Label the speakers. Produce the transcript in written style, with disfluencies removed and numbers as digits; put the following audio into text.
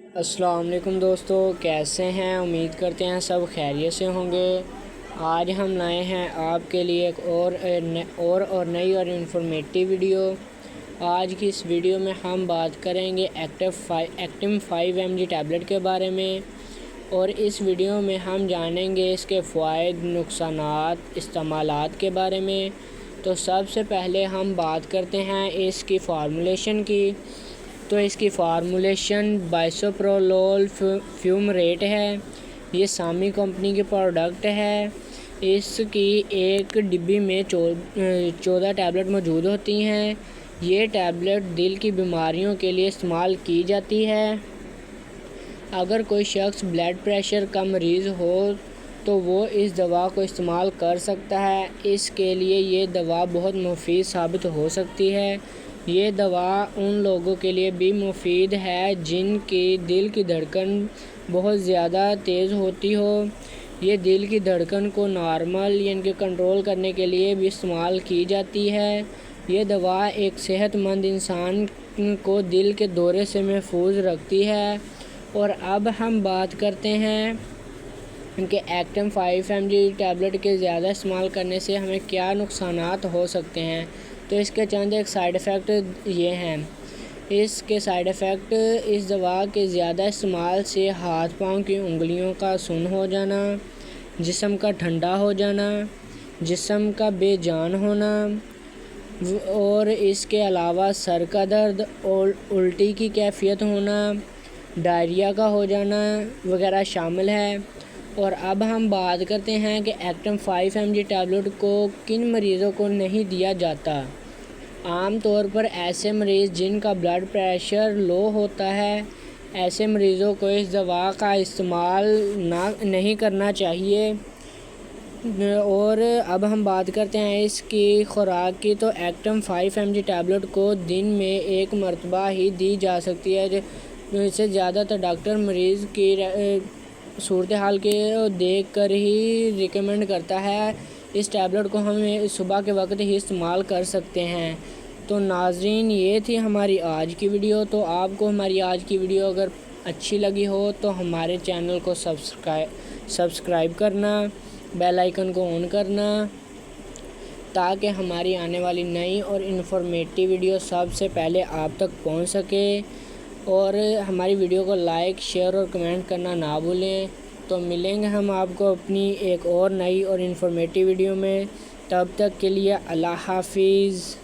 Speaker 1: السلام علیکم دوستو، کیسے ہیں؟ امید کرتے ہیں سب خیریت سے ہوں گے۔ آج ہم لائے ہیں آپ کے لیے ایک اور نئی اور انفارمیٹیو ویڈیو۔ آج کی اس ویڈیو میں ہم بات کریں گے ایکٹم 5 mg ٹیبلٹ کے بارے میں، اور اس ویڈیو میں ہم جانیں گے اس کے فوائد، نقصانات، استعمالات کے بارے میں۔ تو سب سے پہلے ہم بات کرتے ہیں اس کی فارمولیشن کی۔ تو اس کی فارمولیشن بائسوپرولول فیومریٹ ہے۔ یہ سامی کمپنی کی پروڈکٹ ہے۔ اس کی ایک ڈبی میں 14 ٹیبلٹ موجود ہوتی ہیں۔ یہ ٹیبلٹ دل کی بیماریوں کے لیے استعمال کی جاتی ہے۔ اگر کوئی شخص بلڈ پریشر کا مریض ہو تو وہ اس دوا کو استعمال کر سکتا ہے۔ اس کے لیے یہ دوا بہت مفید ثابت ہو سکتی ہے۔ یہ دوا ان لوگوں کے لیے بھی مفید ہے جن کی دل کی دھڑکن بہت زیادہ تیز ہوتی ہو۔ یہ دل کی دھڑکن کو نارمل یعنی کہ کنٹرول کرنے کے لیے بھی استعمال کی جاتی ہے۔ یہ دوا ایک صحت مند انسان کو دل کے دورے سے محفوظ رکھتی ہے۔ اور اب ہم بات کرتے ہیں کہ ایکٹم 5 mg ٹیبلٹ کے زیادہ استعمال کرنے سے ہمیں کیا نقصانات ہو سکتے ہیں۔ تو اس کے چند ایک سائیڈ ایفیکٹ یہ ہیں۔ اس کے سائیڈ ایفیکٹ: اس دوا کے زیادہ استعمال سے ہاتھ پاؤں کی انگلیوں کا سن ہو جانا، جسم کا ٹھنڈا ہو جانا، جسم کا بے جان ہونا، اور اس کے علاوہ سر کا درد، الٹی کی کیفیت ہونا، ڈائریا کا ہو جانا وغیرہ شامل ہے۔ اور اب ہم بات کرتے ہیں کہ ایکٹم 5 mg ٹیبلٹ کو کن مریضوں کو نہیں دیا جاتا۔ عام طور پر ایسے مریض جن کا بلڈ پریشر لو ہوتا ہے، ایسے مریضوں کو اس دوا کا استعمال نہیں کرنا چاہیے۔ اور اب ہم بات کرتے ہیں اس کی خوراک کی۔ تو ایکٹم 5 mg ٹیبلٹ کو دن میں 1 مرتبہ ہی دی جا سکتی ہے۔ اس سے زیادہ تر ڈاکٹر مریض کی صورتحال کے دیکھ کر ہی ریکمینڈ کرتا ہے۔ اس ٹیبلٹ کو ہم صبح کے وقت ہی استعمال کر سکتے ہیں۔ تو ناظرین، یہ تھی ہماری آج کی ویڈیو۔ تو آپ کو ہماری آج کی ویڈیو اگر اچھی لگی ہو تو ہمارے چینل کو سبسکرائب کرنا، بیل آئیکن کو آن کرنا، تاکہ ہماری آنے والی نئی اور انفارمیٹیو ویڈیو سب سے پہلے آپ تک پہنچ سکے۔ اور ہماری ویڈیو کو لائک، شیئر اور کمنٹ کرنا نہ بھولیں۔ تو ملیں گے ہم آپ کو اپنی ایک اور نئی اور انفارمیٹیو ویڈیو میں۔ تب تک کے لیے اللہ حافظ۔